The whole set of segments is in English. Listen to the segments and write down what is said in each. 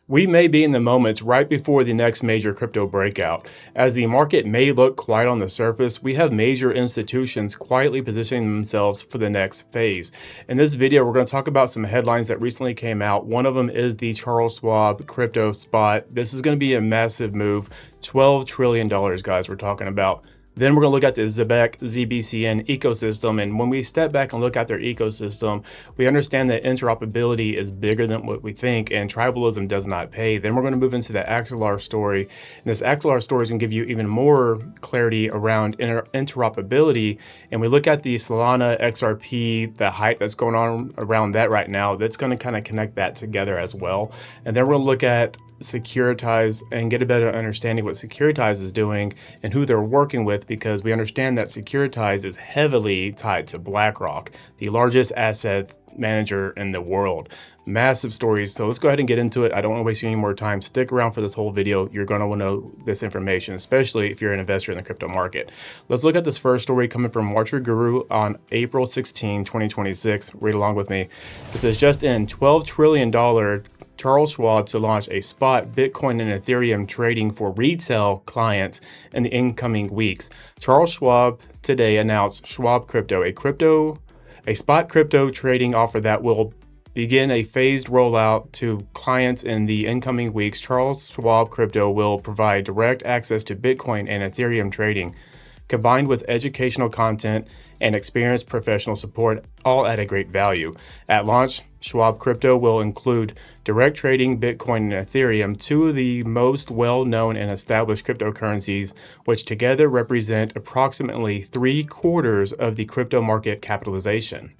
We may be in the moments right before the next major crypto breakout. As the market may look quiet on the surface, we have major institutions quietly positioning themselves for the next phase. In this video, we're going to talk about some headlines that recently came out. One of them is the Charles Schwab crypto spot. This is going to be a massive move. $12 trillion, guys, we're talking about. Then we're going to look at the Zebec ZBCN ecosystem. And when we step back and look at their ecosystem, we understand that interoperability is bigger than what we think, and tribalism does not pay. Then we're going to move into the Axelar story. And this Axelar story is going to give you even more clarity around interoperability. And we look at the Solana XRP, the hype that's going on around that right now, that's going to kind of connect that together as well. And then we're going to look at Securitize and get a better understanding what Securitize is doing and who they're working with, because we understand that Securitize is heavily tied to BlackRock, the largest asset manager in the world. Massive stories. So let's go ahead and get into it. I don't want to waste any more time. Stick around for this whole video. You're going to want to know this information, especially if you're an investor in the crypto market. Let's look at this first story coming from Market Guru on April 16, 2026. Read along with me. It says, just in $12 trillion Charles Schwab to launch a spot Bitcoin and Ethereum trading for retail clients in the incoming weeks. Charles Schwab today announced Schwab Crypto, a spot crypto trading offer that will begin a phased rollout to clients in the incoming weeks. Charles Schwab Crypto will provide direct access to Bitcoin and Ethereum trading, combined with educational content and experienced professional support, all at a great value. At launch, Schwab Crypto will include direct trading Bitcoin and Ethereum, two of the most well-known and established cryptocurrencies, which together represent approximately 3/4 of the crypto market capitalization.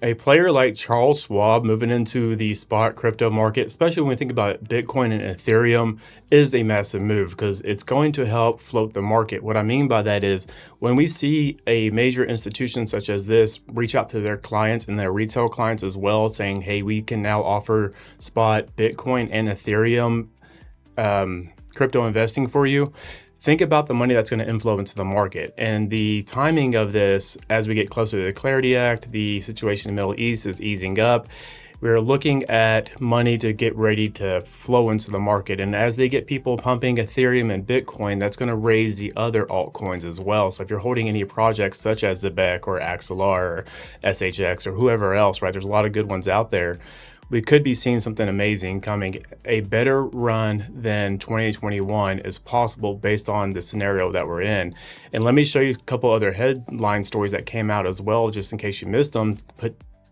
A player like Charles Schwab moving into the spot crypto market, especially when we think about Bitcoin and Ethereum, is a massive move because it's going to help float the market. What I mean by that is when we see a major institution such as this reach out to their clients and their retail clients as well, saying, hey, we can now offer spot Bitcoin and Ethereum crypto investing for you. Think about the money that's going to inflow into the market and the timing of this. As we get closer to the Clarity Act, the situation in the Middle East is easing up. We're looking at money to get ready to flow into the market. And as they get people pumping Ethereum and Bitcoin, that's going to raise the other altcoins as well. So if you're holding any projects such as Zebec or Axelar or SHX or whoever else, right, there's a lot of good ones out there. We could be seeing something amazing coming. A better run than 2021 is possible based on the scenario that we're in. And let me show you a couple other headline stories that came out as well, just in case you missed them.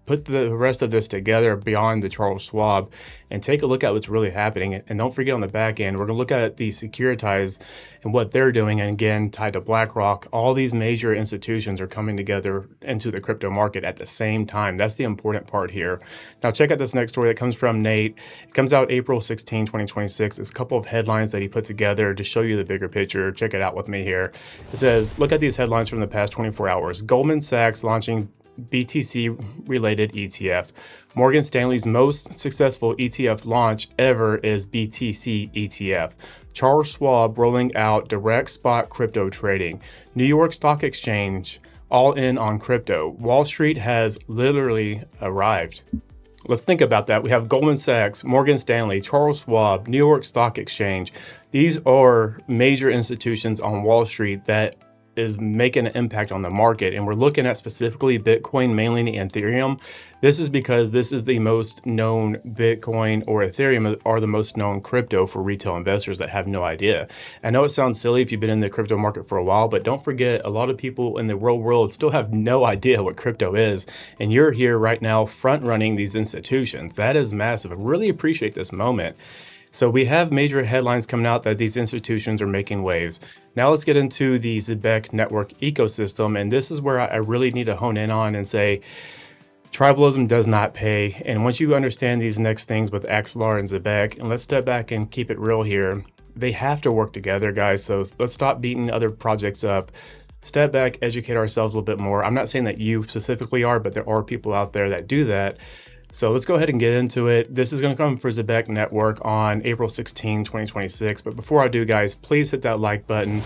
Put the rest of this together beyond the Charles Schwab and take a look at what's really happening. And don't forget, on the back end, we're going to look at the Securitize and what they're doing. And again, tied to BlackRock, all these major institutions are coming together into the crypto market at the same time. That's the important part here. Now, check out this next story that comes from Nate. It comes out April 16, 2026. It's a couple of headlines that he put together to show you the bigger picture. Check it out with me here. It says, look at these headlines from the past 24 hours. Goldman Sachs launching BTC related ETF. Morgan Stanley's most successful ETF launch ever is BTC ETF. Charles Schwab rolling out direct spot crypto trading. New York Stock Exchange all in on crypto. Wall Street has literally arrived. Let's think about that. We have Goldman Sachs, Morgan Stanley, Charles Schwab, New York Stock Exchange. These are major institutions on Wall Street that is making an impact on the market. And we're looking at specifically Bitcoin, mainly Ethereum. This is because this is the most known Bitcoin, or Ethereum are the most known crypto for retail investors that have no idea. I know it sounds silly if you've been in the crypto market for a while, but don't forget, a lot of people in the real world still have no idea what crypto is. And you're here right now front running these institutions. That is massive. I really appreciate this moment. So we have major headlines coming out that these institutions are making waves. Now let's get into the Zebec network ecosystem. And this is where I really need to hone in on and say, tribalism does not pay. And once you understand these next things with Axelar and Zebec, and let's step back and keep it real here, they have to work together, guys. So let's stop beating other projects up. Step back, educate ourselves a little bit more. I'm not saying that you specifically are, but there are people out there that do that. So let's go ahead and get into it. This is going to come for Zebec Network on April 16, 2026. But before I do, guys, please hit that like button.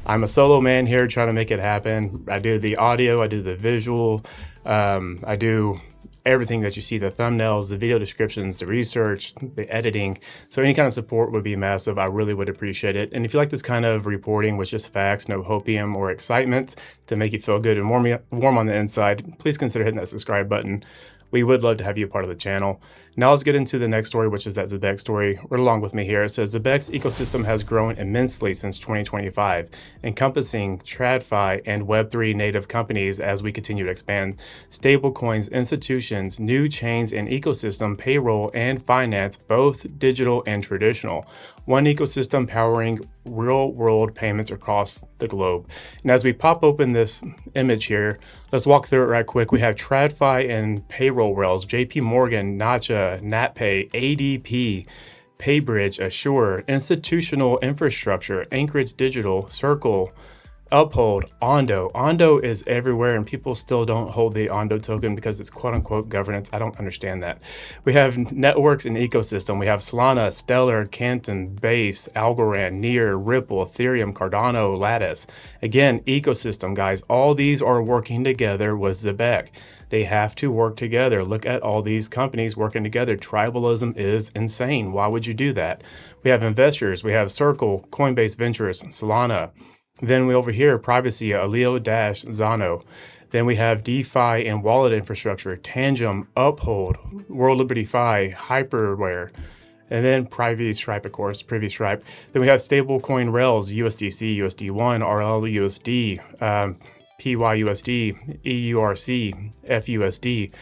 I'm a solo man here trying to make it happen. I do the audio, I do the visual, I do everything that you see, the thumbnails, the video descriptions, the research, the editing. So any kind of support would be massive. I really would appreciate it. And if you like this kind of reporting with just facts, no hopium or excitement to make you feel good and warm on the inside, please consider hitting that subscribe button. We would love to have you a part of the channel. Now let's get into the next story, which is that Zebec story. Right along with me here. It says Zebec's ecosystem has grown immensely since 2025, encompassing TradFi and Web3 native companies as we continue to expand stablecoins, institutions, new chains and ecosystem, payroll and finance, both digital and traditional. One ecosystem powering real-world payments across the globe. And as we pop open this image here, let's walk through it right quick. We have TradFi and payroll rails, JP Morgan, Nacha, NatPay, ADP, PayBridge, Assure, institutional infrastructure, Anchorage Digital, Circle, Uphold, Ondo. Ondo is everywhere and people still don't hold the Ondo token because it's quote unquote governance. I don't understand that. We have networks and ecosystem. We have Solana, Stellar, Canton, Base, Algorand, Near, Ripple, Ethereum, Cardano, Lattice. Again, ecosystem, guys. All these are working together with Zebec. They have to work together. Look at all these companies working together. Tribalism is insane. Why would you do that? We have investors. We have Circle, Coinbase Ventures, Solana. Then we over here, privacy, Aleo Dash, Zano. Then we have DeFi and wallet infrastructure, Tangem, Uphold, World Liberty Fi, Hyperware, and then Privy Stripe, of course, Privy Stripe. Then we have stablecoin rails, USDC, USD1, RLUSD, PYUSD, EURC, FUSD.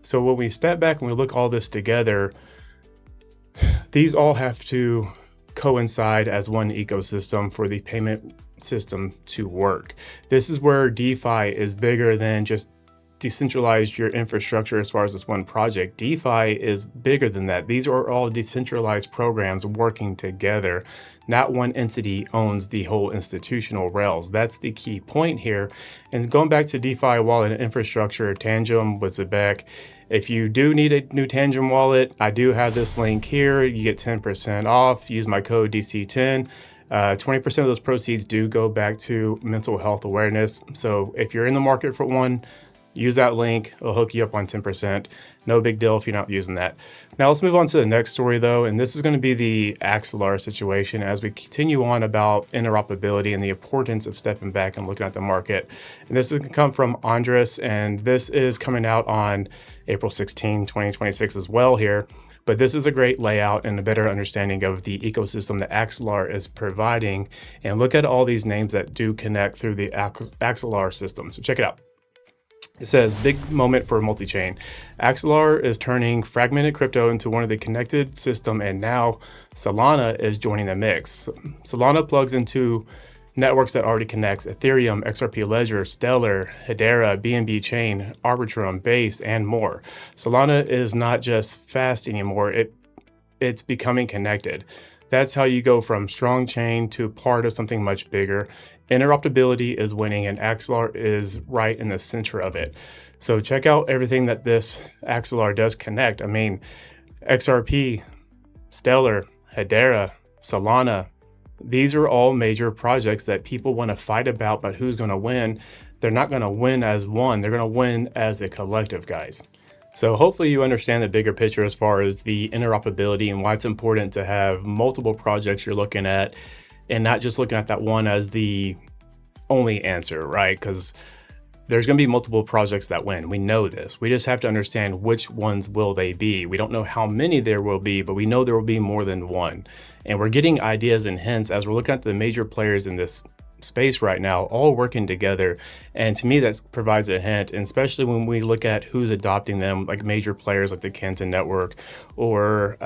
So when we step back and we look all this together, these all have to coincide as one ecosystem for the payment system to work. This is where DeFi is bigger than just decentralize your infrastructure as far as this one project. DeFi is bigger than that. These are all decentralized programs working together. Not one entity owns the whole institutional rails. That's the key point here. And going back to DeFi wallet infrastructure, Tangem with Zebec, if you do need a new Tangem wallet, I do have this link here. You get 10% off. Use my code DC10. 20% of those proceeds do go back to mental health awareness. So if you're in the market for one, use that link. It'll hook you up on 10%. No big deal if you're not using that. Now let's move on to the next story though. And this is going to be the Axelar situation as we continue on about interoperability and the importance of stepping back and looking at the market. And this is going to come from Andres, and this is coming out on April 16, 2026 as well here. But this is a great layout and a better understanding of the ecosystem that Axelar is providing. And look at all these names that do connect through the Axelar system. So check it out. It says, big moment for multi-chain. Axelar is turning fragmented crypto into one of the connected system, and now Solana is joining the mix. Solana plugs into networks that already connects Ethereum, XRP Ledger, Stellar, Hedera, BNB Chain, Arbitrum, Base, and more. Solana is not just fast anymore, it's becoming connected. That's how you go from strong chain to part of something much bigger. Interoperability is winning, and Axelar is right in the center of it. So check out everything that this Axelar does connect. I mean, XRP, Stellar, Hedera, Solana, these are all major projects that people want to fight about, but who's going to win? They're not going to win as one. They're going to win as a collective, guys. So hopefully you understand the bigger picture as far as the interoperability and why it's important to have multiple projects you're looking at and not just looking at that one as the only answer, right? Because there's going to be multiple projects that win. We know this. We just have to understand which ones will they be. We don't know how many there will be, but we know there will be more than one. And we're getting ideas and hints as we're looking at the major players in this space right now, all working together. And to me, that provides a hint, and especially when we look at who's adopting them, like major players like the Canton Network or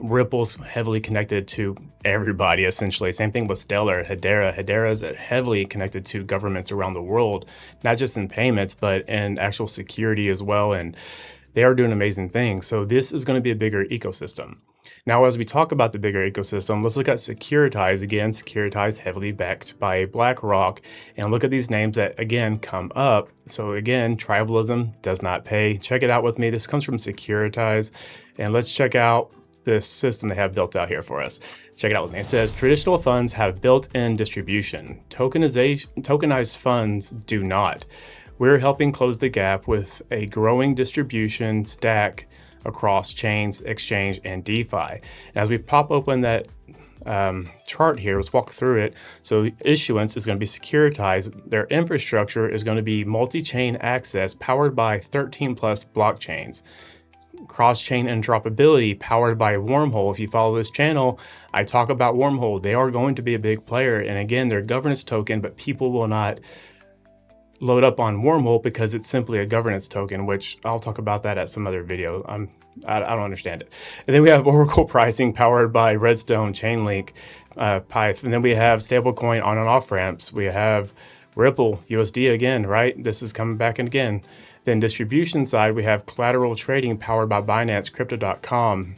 Ripple's heavily connected to everybody, essentially. Same thing with Stellar, Hedera. Hedera is heavily connected to governments around the world, not just in payments, but in actual security as well. And they are doing amazing things. So this is going to be a bigger ecosystem. Now, as we talk about the bigger ecosystem, let's look at Securitize. Again, Securitize heavily backed by BlackRock. And look at these names that, again, come up. So again, tribalism does not pay. Check it out with me. This comes from Securitize. And let's check out this system they have built out here for us. Check it out with me. It says, traditional funds have built-in distribution. Tokenized funds do not. We're helping close the gap with a growing distribution stack across chains, exchange, and DeFi. As we pop open that chart here, let's walk through it. So issuance is going to be securitized. Their infrastructure is going to be multi-chain access powered by 13 plus blockchains. Cross-chain interoperability powered by Wormhole. If you follow this channel, I talk about Wormhole. They are going to be a big player. And again, they're a governance token, but people will not load up on Wormhole because it's simply a governance token, which I'll talk about that at some other video. I don't understand it. And then we have Oracle pricing powered by Redstone, Chainlink, Pyth. And then we have stablecoin on and off ramps. We have Ripple, USD again, right? This is coming back again. Then distribution side, we have collateral trading powered by Binance, Crypto.com.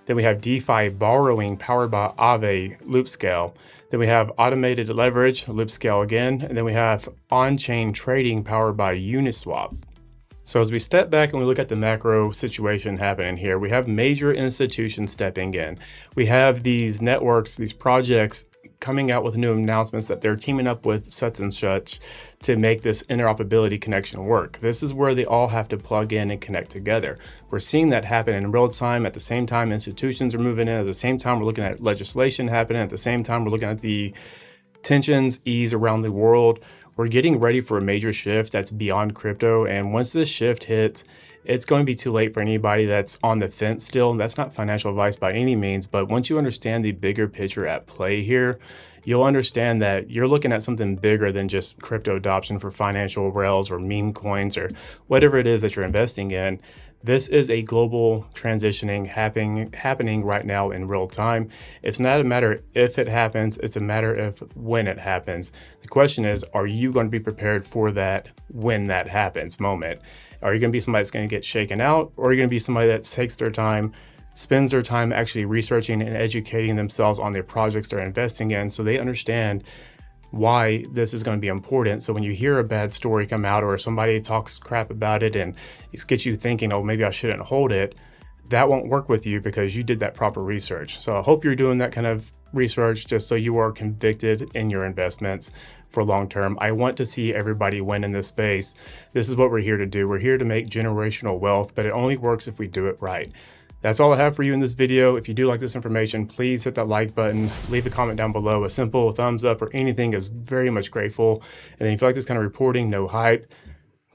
Then we have DeFi borrowing powered by Aave, Loopscale. Then we have automated leverage, Loopscale again. And then we have on-chain trading powered by Uniswap. So as we step back and we look at the macro situation happening here, we have major institutions stepping in. We have these networks, these projects coming out with new announcements that they're teaming up with such and such to make this interoperability connection work. This is where they all have to plug in and connect together. We're seeing that happen in real time. At the same time, institutions are moving in. At the same time, we're looking at legislation happening. At the same time, we're looking at the tensions ease around the world. We're getting ready for a major shift that's beyond crypto. And once this shift hits, it's going to be too late for anybody that's on the fence still. That's not financial advice by any means, but once you understand the bigger picture at play here, you'll understand that you're looking at something bigger than just crypto adoption for financial rails or meme coins or whatever it is that you're investing in. This is a global transitioning happening right now in real time. It's not a matter if it happens, it's a matter of when it happens. The question is, are you going to be prepared for that when that happens moment? Are you going to be somebody that's going to get shaken out, or are you going to be somebody that takes their time, spends their time actually researching and educating themselves on the projects they're investing in so they understand why this is going to be important? So when you hear a bad story come out or somebody talks crap about it and it gets you thinking, oh, maybe I shouldn't hold it, that won't work with you because you did that proper research. So I hope you're doing that kind of research just so you are convicted in your investments for long term. I want to see everybody win in this space. This is what we're here to do. We're here to make generational wealth, but it only works if we do it right. That's all I have for you in this video. If you do like this information, please hit that like button, leave a comment down below. A simple thumbs up or anything is very much grateful. And then if you like this kind of reporting, no hype,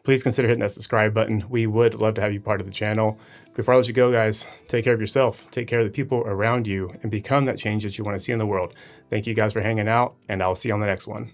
please consider hitting that subscribe button. We would love to have you part of the channel. Before I let you go, guys, take care of yourself, take care of the people around you, and become that change that you want to see in the world. Thank you guys for hanging out, and I'll see you on the next one.